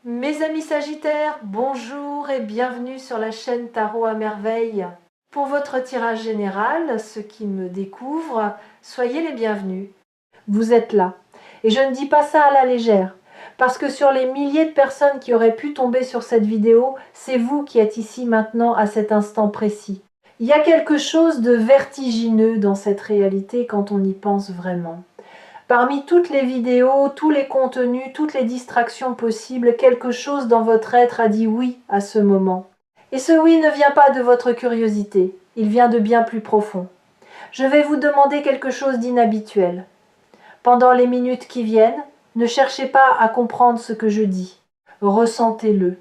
Mes amis Sagittaires, bonjour et bienvenue sur la chaîne Tarot à Merveille. Pour votre tirage général, ceux qui me découvrent, soyez les bienvenus. Vous êtes là. Et je ne dis pas ça à la légère, parce que sur les milliers de personnes qui auraient pu tomber sur cette vidéo, c'est vous qui êtes ici maintenant à cet instant précis. Il y a quelque chose de vertigineux dans cette réalité quand on y pense vraiment. Parmi toutes les vidéos, tous les contenus, toutes les distractions possibles, quelque chose dans votre être a dit oui à ce moment. Et ce oui ne vient pas de votre curiosité, il vient de bien plus profond. Je vais vous demander quelque chose d'inhabituel. Pendant les minutes qui viennent, ne cherchez pas à comprendre ce que je dis. Ressentez-le.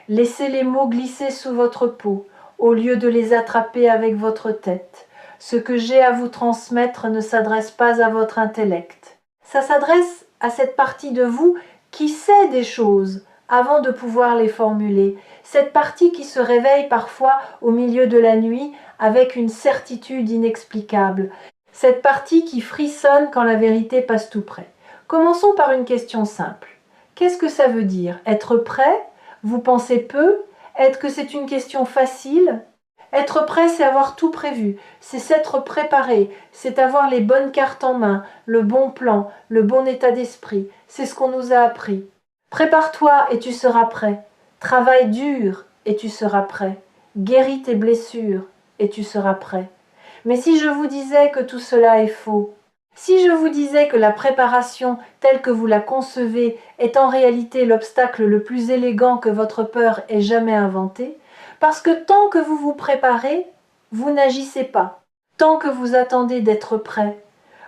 Laissez les mots glisser sous votre peau, au lieu de les attraper avec votre tête. Ce que j'ai à vous transmettre ne s'adresse pas à votre intellect. Ça s'adresse à cette partie de vous qui sait des choses avant de pouvoir les formuler. Cette partie qui se réveille parfois au milieu de la nuit avec une certitude inexplicable. Cette partie qui frissonne quand la vérité passe tout près. Commençons par une question simple. Qu'est-ce que ça veut dire? Être prêt? Vous pensez peu? Est-ce que c'est une question facile? Être prêt, c'est avoir tout prévu, c'est s'être préparé, c'est avoir les bonnes cartes en main, le bon plan, le bon état d'esprit. C'est ce qu'on nous a appris. Prépare-toi et tu seras prêt. Travaille dur et tu seras prêt. Guéris tes blessures et tu seras prêt. Mais si je vous disais que tout cela est faux, si je vous disais que la préparation telle que vous la concevez est en réalité l'obstacle le plus élégant que votre peur ait jamais inventé, parce que tant que vous vous préparez, vous n'agissez pas. Tant que vous attendez d'être prêt,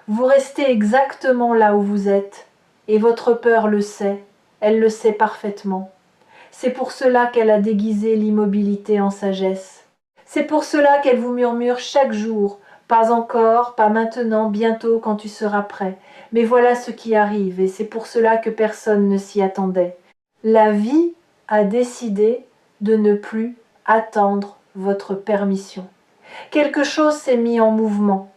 vous restez exactement là où vous êtes. Et votre peur le sait, elle le sait parfaitement. C'est pour cela qu'elle a déguisé l'immobilité en sagesse. C'est pour cela qu'elle vous murmure chaque jour, pas encore, pas maintenant, bientôt quand tu seras prêt. Mais voilà ce qui arrive, et c'est pour cela que personne ne s'y attendait. La vie a décidé de ne plus attendre votre permission. Quelque chose s'est mis en mouvement,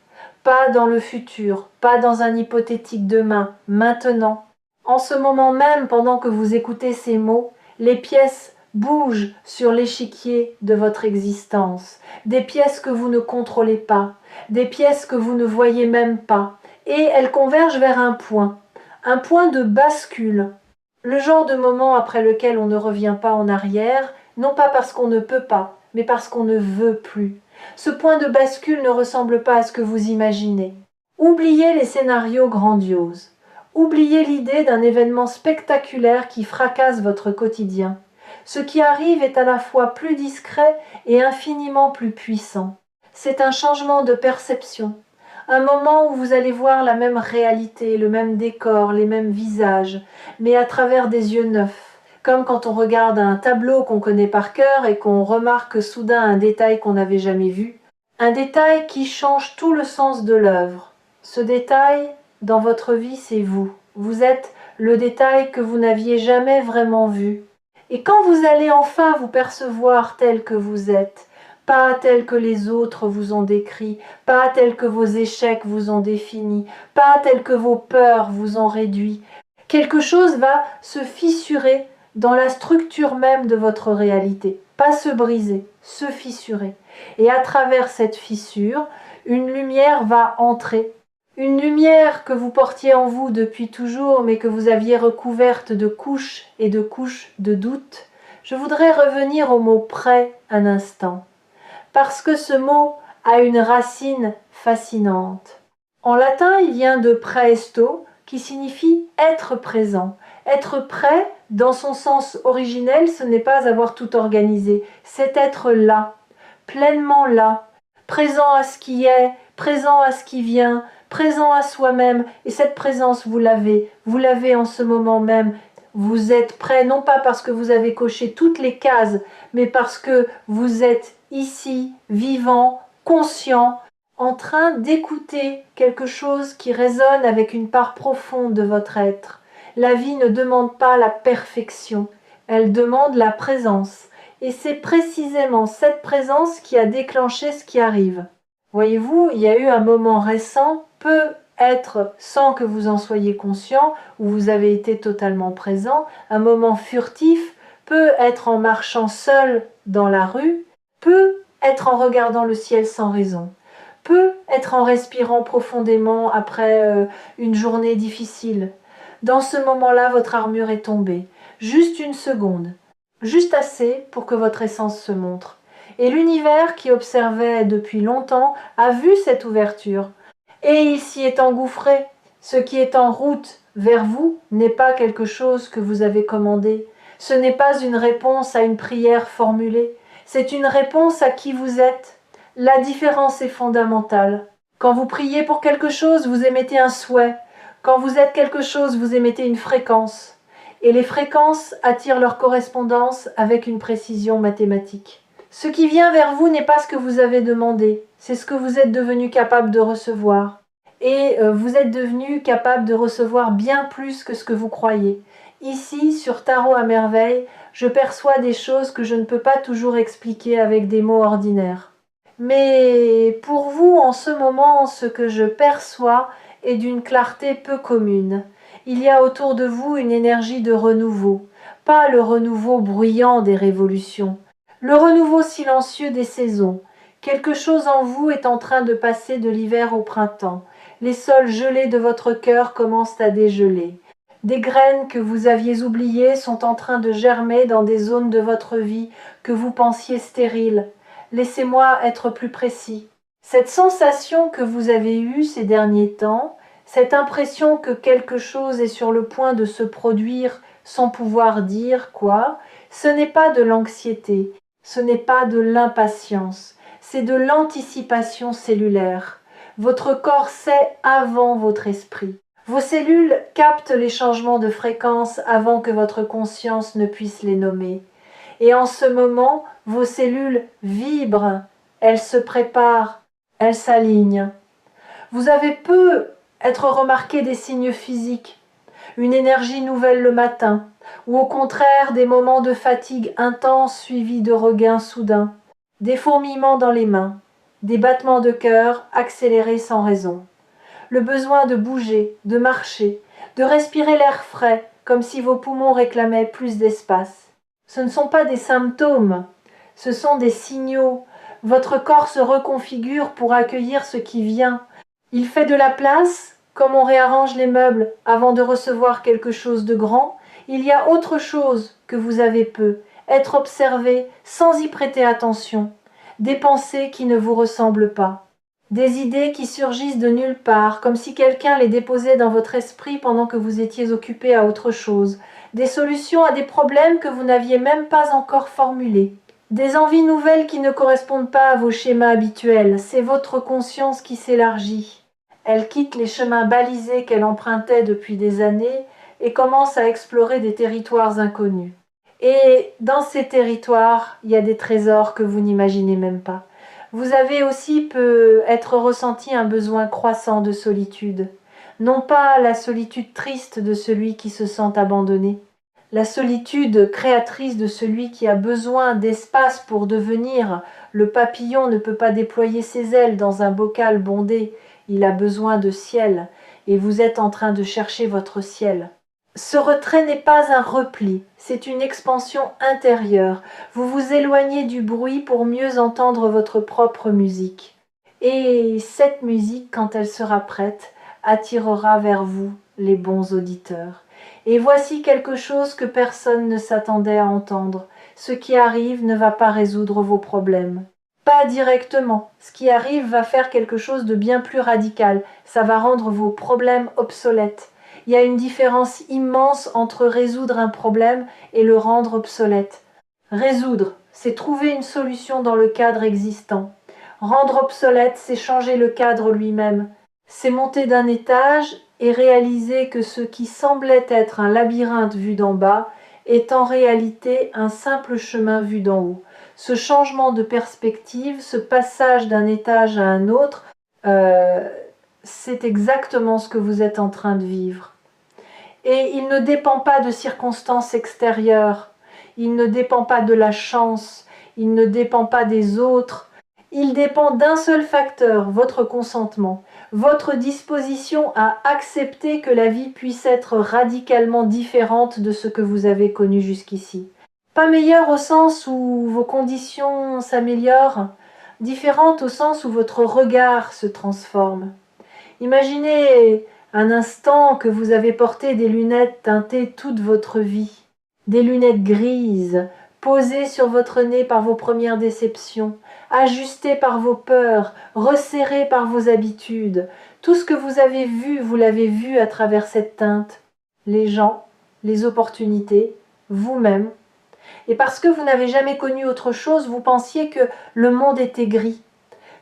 pas dans le futur, pas dans un hypothétique demain, maintenant. En ce moment même, pendant que vous écoutez ces mots, les pièces bougent sur l'échiquier de votre existence, des pièces que vous ne contrôlez pas, des pièces que vous ne voyez même pas, et elles convergent vers un point de bascule, le genre de moment après lequel on ne revient pas en arrière, non pas parce qu'on ne peut pas, mais parce qu'on ne veut plus. Ce point de bascule ne ressemble pas à ce que vous imaginez. Oubliez les scénarios grandioses. Oubliez l'idée d'un événement spectaculaire qui fracasse votre quotidien. Ce qui arrive est à la fois plus discret et infiniment plus puissant. C'est un changement de perception, un moment où vous allez voir la même réalité, le même décor, les mêmes visages, mais à travers des yeux neufs, comme quand on regarde un tableau qu'on connaît par cœur et qu'on remarque soudain un détail qu'on n'avait jamais vu, un détail qui change tout le sens de l'œuvre. Ce détail, dans votre vie, c'est vous. Vous êtes le détail que vous n'aviez jamais vraiment vu. Et quand vous allez enfin vous percevoir tel que vous êtes, pas tel que les autres vous ont décrit, pas tel que vos échecs vous ont défini, pas tel que vos peurs vous ont réduit, quelque chose va se fissurer dans la structure même de votre réalité. Pas se briser, se fissurer. Et à travers cette fissure, une lumière va entrer. Une lumière que vous portiez en vous depuis toujours, mais que vous aviez recouverte de couches et de couches de doute. Je voudrais revenir au mot « prêt » un instant, parce que ce mot a une racine fascinante. En latin, il vient de praesto, qui signifie être présent. Être prêt, dans son sens originel, ce n'est pas avoir tout organisé, c'est être là, pleinement là, présent à ce qui est, présent à ce qui vient, présent à soi-même. Et cette présence, vous l'avez en ce moment même. Vous êtes prêt, non pas parce que vous avez coché toutes les cases, mais parce que vous êtes ici, vivant, conscient, en train d'écouter quelque chose qui résonne avec une part profonde de votre être. La vie ne demande pas la perfection, elle demande la présence. Et c'est précisément cette présence qui a déclenché ce qui arrive. Voyez-vous, il y a eu un moment récent, peu être, sans que vous en soyez conscient, où vous avez été totalement présent, un moment furtif, peut être en marchant seul dans la rue, peut être en regardant le ciel sans raison, peut être en respirant profondément après une journée difficile. Dans ce moment-là, votre armure est tombée. Juste une seconde, juste assez pour que votre essence se montre. Et l'univers qui observait depuis longtemps a vu cette ouverture. Et il s'y est engouffré. Ce qui est en route vers vous n'est pas quelque chose que vous avez commandé. Ce n'est pas une réponse à une prière formulée. C'est une réponse à qui vous êtes. La différence est fondamentale. Quand vous priez pour quelque chose, vous émettez un souhait. Quand vous êtes quelque chose, vous émettez une fréquence. Et les fréquences attirent leur correspondance avec une précision mathématique. Ce qui vient vers vous n'est pas ce que vous avez demandé, c'est ce que vous êtes devenu capable de recevoir. Et vous êtes devenu capable de recevoir bien plus que ce que vous croyez. Ici, sur Tarot à merveille, je perçois des choses que je ne peux pas toujours expliquer avec des mots ordinaires. Mais pour vous, en ce moment, ce que je perçois est d'une clarté peu commune. Il y a autour de vous une énergie de renouveau, pas le renouveau bruyant des révolutions, le renouveau silencieux des saisons. Quelque chose en vous est en train de passer de l'hiver au printemps. Les sols gelés de votre cœur commencent à dégeler. Des graines que vous aviez oubliées sont en train de germer dans des zones de votre vie que vous pensiez stériles. Laissez-moi être plus précis. Cette sensation que vous avez eue ces derniers temps, cette impression que quelque chose est sur le point de se produire sans pouvoir dire quoi, ce n'est pas de l'anxiété, ce n'est pas de l'impatience, c'est de l'anticipation cellulaire. Votre corps sait avant votre esprit. Vos cellules captent les changements de fréquence avant que votre conscience ne puisse les nommer. Et en ce moment, vos cellules vibrent, elles se préparent, elles s'alignent. Vous avez peu être remarqué des signes physiques, une énergie nouvelle le matin, ou au contraire des moments de fatigue intense suivis de regains soudains, des fourmillements dans les mains, des battements de cœur accélérés sans raison. Le besoin de bouger, de marcher, de respirer l'air frais, comme si vos poumons réclamaient plus d'espace. Ce ne sont pas des symptômes, ce sont des signaux. Votre corps se reconfigure pour accueillir ce qui vient. Il fait de la place, comme on réarrange les meubles avant de recevoir quelque chose de grand. Il y a autre chose que vous avez peu, être observé sans y prêter attention, des pensées qui ne vous ressemblent pas. Des idées qui surgissent de nulle part, comme si quelqu'un les déposait dans votre esprit pendant que vous étiez occupé à autre chose. Des solutions à des problèmes que vous n'aviez même pas encore formulés. Des envies nouvelles qui ne correspondent pas à vos schémas habituels. C'est votre conscience qui s'élargit. Elle quitte les chemins balisés qu'elle empruntait depuis des années et commence à explorer des territoires inconnus. Et dans ces territoires, il y a des trésors que vous n'imaginez même pas. Vous avez aussi peut être ressenti un besoin croissant de solitude. Non pas la solitude triste de celui qui se sent abandonné, la solitude créatrice de celui qui a besoin d'espace pour devenir. Le papillon ne peut pas déployer ses ailes dans un bocal bondé, il a besoin de ciel, et vous êtes en train de chercher votre ciel. Ce retrait n'est pas un repli, c'est une expansion intérieure. Vous vous éloignez du bruit pour mieux entendre votre propre musique. Et cette musique, quand elle sera prête, attirera vers vous les bons auditeurs. Et voici quelque chose que personne ne s'attendait à entendre. Ce qui arrive ne va pas résoudre vos problèmes. Pas directement. Ce qui arrive va faire quelque chose de bien plus radical. Ça va rendre vos problèmes obsolètes. Il y a une différence immense entre résoudre un problème et le rendre obsolète. Résoudre, c'est trouver une solution dans le cadre existant. Rendre obsolète, c'est changer le cadre lui-même. C'est monter d'un étage et réaliser que ce qui semblait être un labyrinthe vu d'en bas est en réalité un simple chemin vu d'en haut. Ce changement de perspective, ce passage d'un étage à un autre, c'est exactement ce que vous êtes en train de vivre. Et il ne dépend pas de circonstances extérieures, il ne dépend pas de la chance, il ne dépend pas des autres, il dépend d'un seul facteur, votre consentement. votre disposition à accepter que la vie puisse être radicalement différente de ce que vous avez connu jusqu'ici. Pas meilleure au sens où vos conditions s'améliorent, différente au sens où votre regard se transforme. Imaginez un instant que vous avez porté des lunettes teintées toute votre vie, des lunettes grises, posées sur votre nez par vos premières déceptions, ajustées par vos peurs, resserrées par vos habitudes. Tout ce que vous avez vu, vous l'avez vu à travers cette teinte. Les gens, les opportunités, vous-même. Et parce que vous n'avez jamais connu autre chose, vous pensiez que le monde était gris,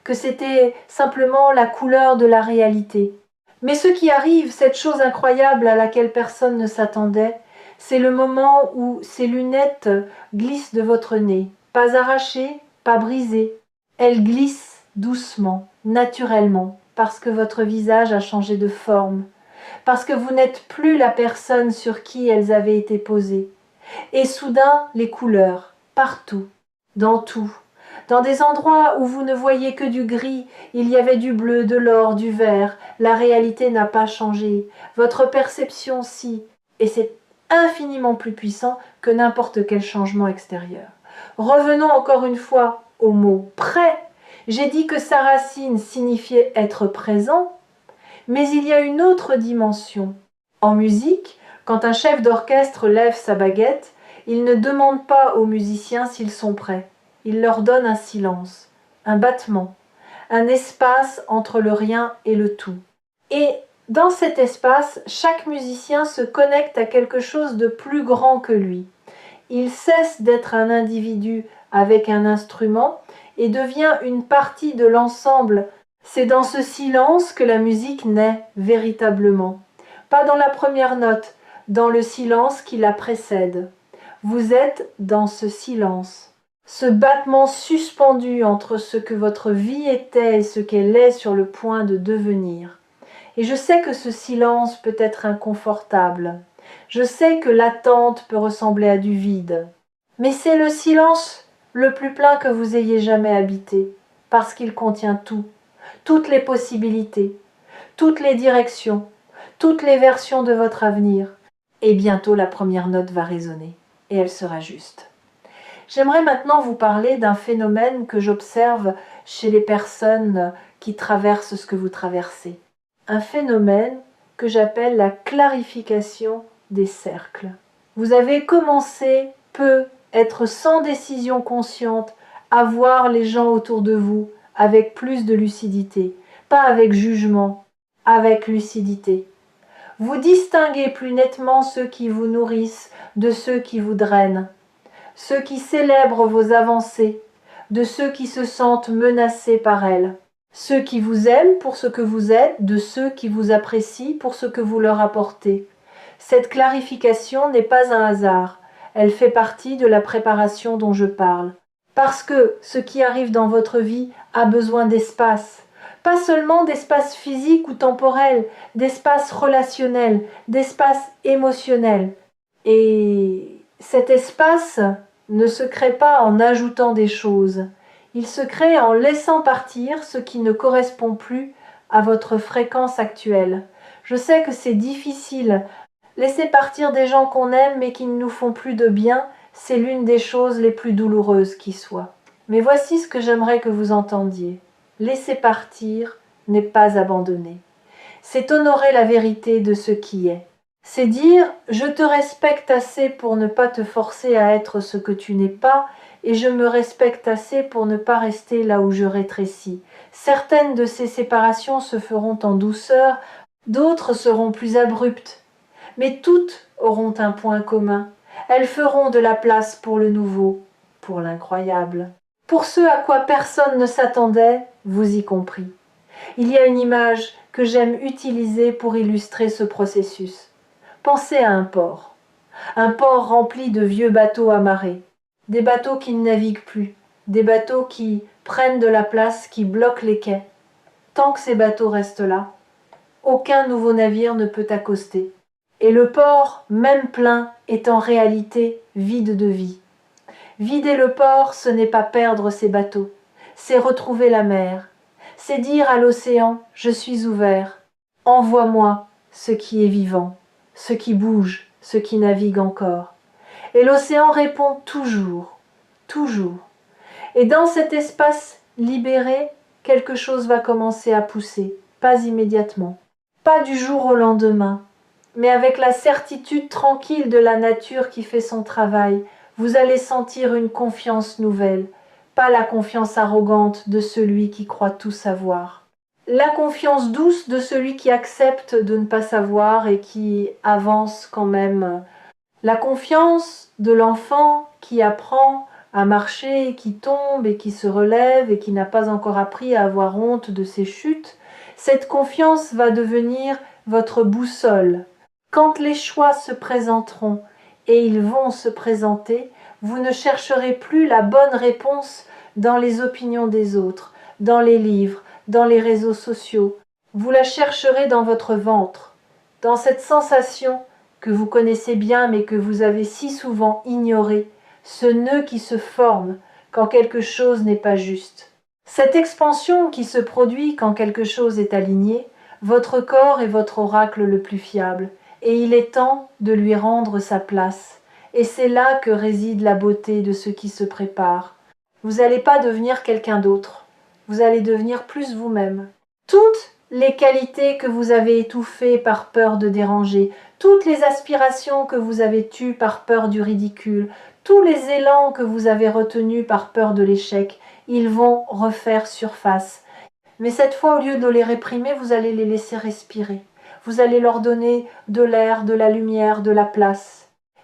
que c'était simplement la couleur de la réalité. Mais ce qui arrive, cette chose incroyable à laquelle personne ne s'attendait, c'est le moment où ces lunettes glissent de votre nez, pas arrachées, pas brisées. Elles glissent doucement, naturellement, parce que votre visage a changé de forme, parce que vous n'êtes plus la personne sur qui elles avaient été posées. Et soudain, les couleurs, partout, dans tout. Dans des endroits où vous ne voyez que du gris, il y avait du bleu, de l'or, du vert. La réalité n'a pas changé. Votre perception, si. Et c'est infiniment plus puissant que n'importe quel changement extérieur. Revenons encore une fois au mot « prêt ». J'ai dit que sa racine signifiait être présent, mais il y a une autre dimension. En musique, quand un chef d'orchestre lève sa baguette, il ne demande pas aux musiciens s'ils sont prêts. Il leur donne un silence, un battement, un espace entre le rien et le tout. Et dans cet espace, chaque musicien se connecte à quelque chose de plus grand que lui. Il cesse d'être un individu avec un instrument et devient une partie de l'ensemble. C'est dans ce silence que la musique naît véritablement. Pas dans la première note, dans le silence qui la précède. Vous êtes dans ce silence. Ce battement suspendu entre ce que votre vie était et ce qu'elle est sur le point de devenir. Et je sais que ce silence peut être inconfortable. Je sais que l'attente peut ressembler à du vide. Mais c'est le silence le plus plein que vous ayez jamais habité, parce qu'il contient tout, toutes les possibilités, toutes les directions, toutes les versions de votre avenir. Et bientôt la première note va résonner, et elle sera juste. J'aimerais maintenant vous parler d'un phénomène que j'observe chez les personnes qui traversent ce que vous traversez. Un phénomène que j'appelle la clarification des cercles. Vous avez commencé être sans décision consciente, à voir les gens autour de vous avec plus de lucidité, pas avec jugement, avec lucidité. Vous distinguez plus nettement ceux qui vous nourrissent de ceux qui vous drainent, ceux qui célèbrent vos avancées, de ceux qui se sentent menacés par elles, ceux qui vous aiment pour ce que vous êtes, de ceux qui vous apprécient pour ce que vous leur apportez. Cette clarification n'est pas un hasard, elle fait partie de la préparation dont je parle. Parce que ce qui arrive dans votre vie a besoin d'espace, pas seulement d'espace physique ou temporel, d'espace relationnel, d'espace émotionnel. Et cet espace ne se crée pas en ajoutant des choses, il se crée en laissant partir ce qui ne correspond plus à votre fréquence actuelle. Je sais que c'est difficile. Laisser partir des gens qu'on aime mais qui ne nous font plus de bien, c'est l'une des choses les plus douloureuses qui soient. Mais voici ce que j'aimerais que vous entendiez. Laisser partir n'est pas abandonner. C'est honorer la vérité de ce qui est. C'est dire « je te respecte assez pour ne pas te forcer à être ce que tu n'es pas et je me respecte assez pour ne pas rester là où je rétrécis. » Certaines de ces séparations se feront en douceur, d'autres seront plus abruptes. Mais toutes auront un point commun. Elles feront de la place pour le nouveau, pour l'incroyable. Pour ce à quoi personne ne s'attendait, vous y compris. Il y a une image que j'aime utiliser pour illustrer ce processus. Pensez à un port rempli de vieux bateaux amarrés, des bateaux qui ne naviguent plus, des bateaux qui prennent de la place, qui bloquent les quais. Tant que ces bateaux restent là, aucun nouveau navire ne peut accoster. Et le port, même plein, est en réalité vide de vie. Vider le port, ce n'est pas perdre ses bateaux, c'est retrouver la mer. C'est dire à l'océan, je suis ouvert, envoie-moi ce qui est vivant, ce qui bouge, ce qui navigue encore. Et l'océan répond toujours, toujours. Et dans cet espace libéré, quelque chose va commencer à pousser, pas immédiatement, pas du jour au lendemain, mais avec la certitude tranquille de la nature qui fait son travail, vous allez sentir une confiance nouvelle, pas la confiance arrogante de celui qui croit tout savoir. La confiance douce de celui qui accepte de ne pas savoir et qui avance quand même. La confiance de l'enfant qui apprend à marcher, qui tombe et qui se relève et qui n'a pas encore appris à avoir honte de ses chutes, cette confiance va devenir votre boussole. Quand les choix se présenteront, et ils vont se présenter, vous ne chercherez plus la bonne réponse dans les opinions des autres, dans les livres, dans les réseaux sociaux. Vous la chercherez dans votre ventre, dans cette sensation que vous connaissez bien mais que vous avez si souvent ignorée, ce nœud qui se forme quand quelque chose n'est pas juste. Cette expansion qui se produit quand quelque chose est aligné, votre corps est votre oracle le plus fiable, et il est temps de lui rendre sa place. Et c'est là que réside la beauté de ce qui se prépare. Vous n'allez pas devenir quelqu'un d'autre, vous allez devenir plus vous-même. Toutes les qualités que vous avez étouffées par peur de déranger, toutes les aspirations que vous avez tues par peur du ridicule, tous les élans que vous avez retenus par peur de l'échec, ils vont refaire surface. Mais cette fois, au lieu de les réprimer, vous allez les laisser respirer. Vous allez leur donner de l'air, de la lumière, de la place.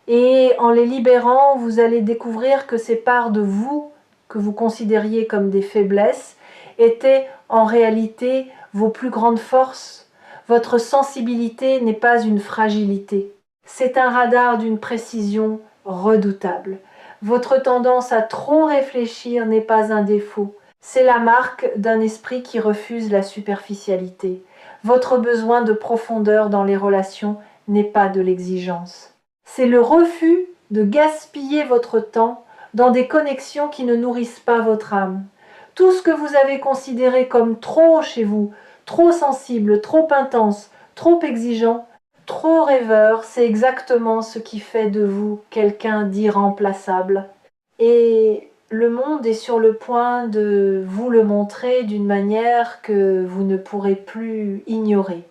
Et en les libérant, vous allez découvrir que ces parts de vous, que vous considériez comme des faiblesses, étaient en réalité vos plus grandes forces. Votre sensibilité n'est pas une fragilité. C'est un radar d'une précision redoutable. Votre tendance à trop réfléchir n'est pas un défaut. C'est la marque d'un esprit qui refuse la superficialité. Votre besoin de profondeur dans les relations n'est pas de l'exigence. C'est le refus de gaspiller votre temps dans des connexions qui ne nourrissent pas votre âme. Tout ce que vous avez considéré comme trop chez vous, trop sensible, trop intense, trop exigeant, trop rêveur, c'est exactement ce qui fait de vous quelqu'un d'irremplaçable. Et le monde est sur le point de vous le montrer d'une manière que vous ne pourrez plus ignorer.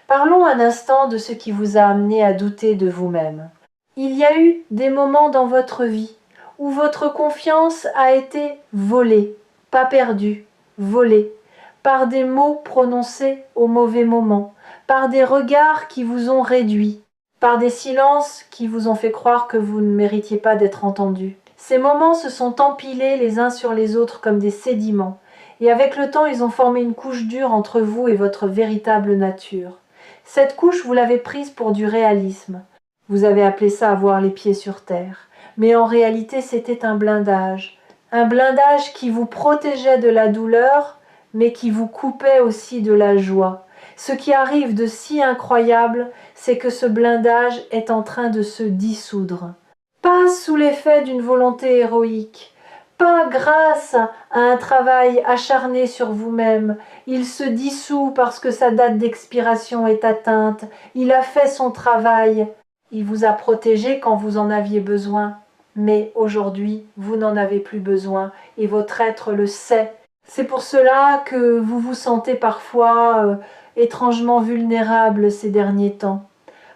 Parlons un instant de ce qui vous a amené à douter de vous-même. Il y a eu des moments dans votre vie où votre confiance a été volée, pas perdue, volée, par des mots prononcés au mauvais moment, par des regards qui vous ont réduit, par des silences qui vous ont fait croire que vous ne méritiez pas d'être entendu. Ces moments se sont empilés les uns sur les autres comme des sédiments, et avec le temps ils ont formé une couche dure entre vous et votre véritable nature. Cette couche, vous l'avez prise pour du réalisme. Vous avez appelé ça avoir les pieds sur terre. Mais en réalité, c'était un blindage. Un blindage qui vous protégeait de la douleur, mais qui vous coupait aussi de la joie. Ce qui arrive de si incroyable, c'est que ce blindage est en train de se dissoudre. Pas sous l'effet d'une volonté héroïque, pas grâce à un travail acharné sur vous-même. Il se dissout parce que sa date d'expiration est atteinte. Il a fait son travail. Il vous a protégé quand vous en aviez besoin. Mais aujourd'hui, vous n'en avez plus besoin et votre être le sait. C'est pour cela que vous vous sentez parfois étrangement vulnérable ces derniers temps.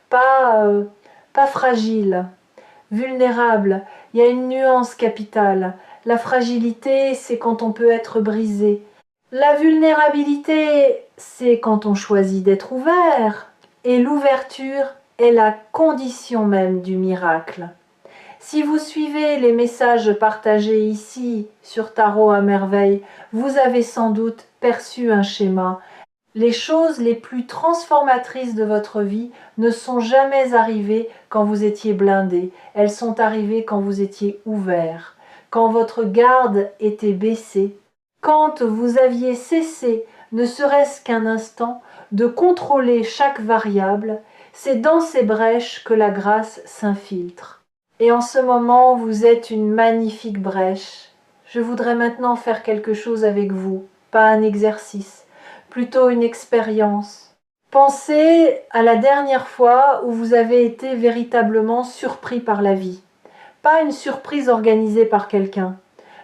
Pas fragile, vulnérable. Il y a une nuance capitale. La fragilité, c'est quand on peut être brisé. La vulnérabilité, c'est quand on choisit d'être ouvert. Et l'ouverture est la condition même du miracle. Si vous suivez les messages partagés ici sur Tarot à merveille, vous avez sans doute perçu un schéma. Les choses les plus transformatrices de votre vie ne sont jamais arrivées quand vous étiez blindé. Elles sont arrivées quand vous étiez ouvert, quand votre garde était baissée, quand vous aviez cessé, ne serait-ce qu'un instant, de contrôler chaque variable. C'est dans ces brèches que la grâce s'infiltre. Et en ce moment, vous êtes une magnifique brèche. Je voudrais maintenant faire quelque chose avec vous. pas un exercice, plutôt une expérience. Pensez à la dernière fois où vous avez été véritablement surpris par la vie. Pas une surprise organisée par quelqu'un,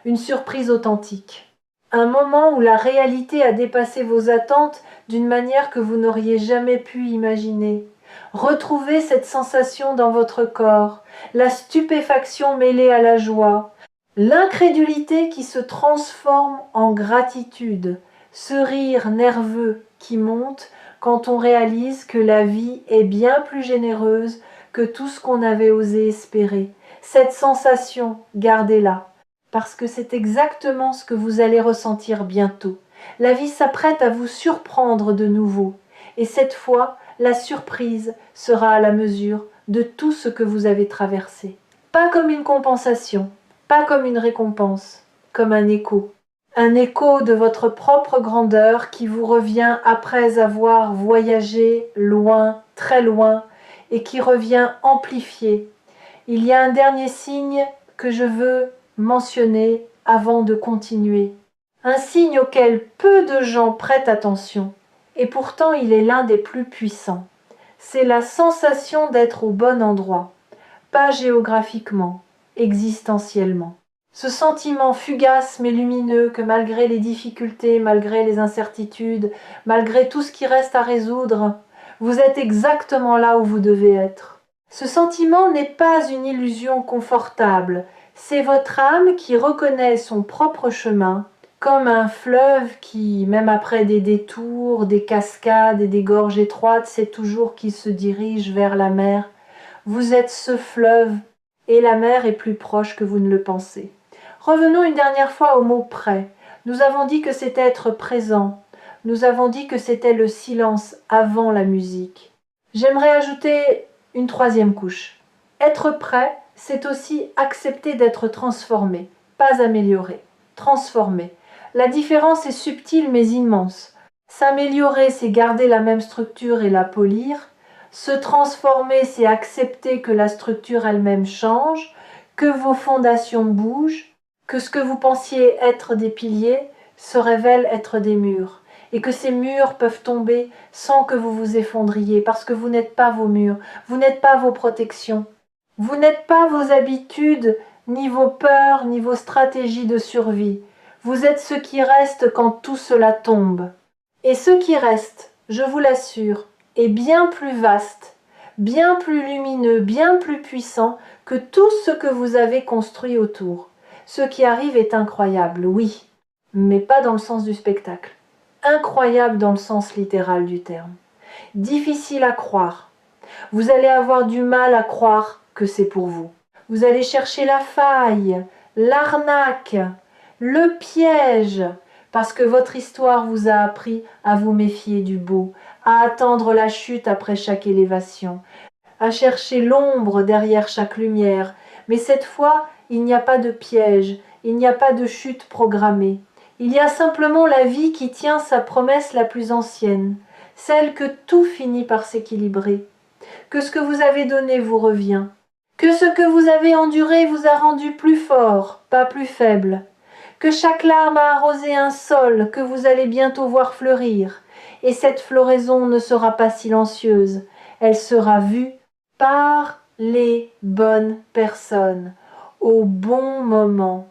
une surprise authentique. Un moment où la réalité a dépassé vos attentes d'une manière que vous n'auriez jamais pu imaginer. Retrouvez cette sensation dans votre corps, la stupéfaction mêlée à la joie, l'incrédulité qui se transforme en gratitude, ce rire nerveux qui monte quand on réalise que la vie est bien plus généreuse que tout ce qu'on avait osé espérer. Cette sensation, gardez-la, parce que c'est exactement ce que vous allez ressentir bientôt. La vie s'apprête à vous surprendre de nouveau, et cette fois, la surprise sera à la mesure de tout ce que vous avez traversé. Pas comme une compensation, pas comme une récompense, comme un écho. Un écho de votre propre grandeur qui vous revient après avoir voyagé loin, très loin, et qui revient amplifié. Il y a un dernier signe que je veux mentionner avant de continuer. Un signe auquel peu de gens prêtent attention, et pourtant il est l'un des plus puissants. C'est la sensation d'être au bon endroit, pas géographiquement, existentiellement. Ce sentiment fugace mais lumineux que malgré les difficultés, malgré les incertitudes, malgré tout ce qui reste à résoudre, vous êtes exactement là où vous devez être. Ce sentiment n'est pas une illusion confortable, c'est votre âme qui reconnaît son propre chemin, comme un fleuve qui, même après des détours, des cascades et des gorges étroites, sait toujours qu'il se dirige vers la mer. Vous êtes ce fleuve, et la mer est plus proche que vous ne le pensez. Revenons une dernière fois au mot « prêt ». Nous avons dit que c'était être présent. Nous avons dit que c'était le silence avant la musique. J'aimerais ajouter une troisième couche. Être prêt, c'est aussi accepter d'être transformé, pas amélioré. Transformé. La différence est subtile mais immense. S'améliorer, c'est garder la même structure et la polir. Se transformer, c'est accepter que la structure elle-même change, que vos fondations bougent, que ce que vous pensiez être des piliers se révèle être des murs, et que ces murs peuvent tomber sans que vous vous effondriez, parce que vous n'êtes pas vos murs, vous n'êtes pas vos protections, vous n'êtes pas vos habitudes, ni vos peurs, ni vos stratégies de survie. Vous êtes ce qui reste quand tout cela tombe. Et ce qui reste, je vous l'assure, est bien plus vaste, bien plus lumineux, bien plus puissant que tout ce que vous avez construit autour. Ce qui arrive est incroyable, oui, mais pas dans le sens du spectacle. Incroyable dans le sens littéral du terme. Difficile à croire. Vous allez avoir du mal à croire que c'est pour vous. Vous allez chercher la faille, l'arnaque, le piège, parce que votre histoire vous a appris à vous méfier du beau, à attendre la chute après chaque élévation, à chercher l'ombre derrière chaque lumière. Mais cette fois, il n'y a pas de piège, il n'y a pas de chute programmée. Il y a simplement la vie qui tient sa promesse la plus ancienne, celle que tout finit par s'équilibrer, que ce que vous avez donné vous revient, que ce que vous avez enduré vous a rendu plus fort, pas plus faible, que chaque larme a arrosé un sol que vous allez bientôt voir fleurir, et cette floraison ne sera pas silencieuse, elle sera vue par les bonnes personnes, au bon moment.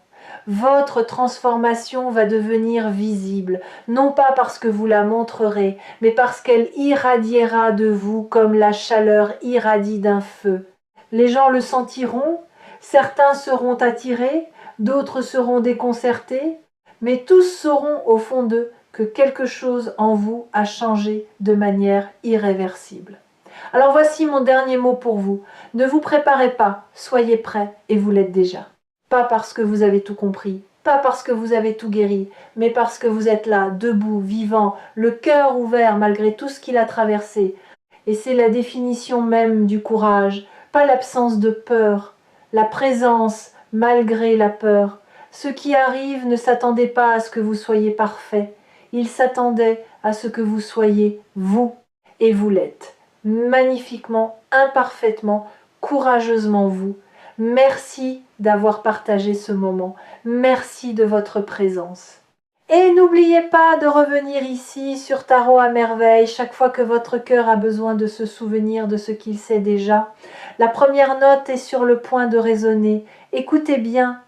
Votre transformation va devenir visible, non pas parce que vous la montrerez, mais parce qu'elle irradiera de vous comme la chaleur irradie d'un feu. Les gens le sentiront, certains seront attirés, d'autres seront déconcertés, mais tous sauront au fond d'eux que quelque chose en vous a changé de manière irréversible. Alors voici mon dernier mot pour vous. Ne vous préparez pas, soyez prêts et vous l'êtes déjà. Pas parce que vous avez tout compris, pas parce que vous avez tout guéri, mais parce que vous êtes là, debout, vivant, le cœur ouvert malgré tout ce qu'il a traversé. Et c'est la définition même du courage, pas l'absence de peur, la présence malgré la peur. Ceux qui arrivent ne s'attendaient pas à ce que vous soyez parfait, ils s'attendaient à ce que vous soyez vous, et vous l'êtes. Magnifiquement, imparfaitement, courageusement vous. Merci d'avoir partagé ce moment. Merci de votre présence. Et n'oubliez pas de revenir ici sur Tarot à merveille chaque fois que votre cœur a besoin de se souvenir de ce qu'il sait déjà. La première note est sur le point de résonner. Écoutez bien,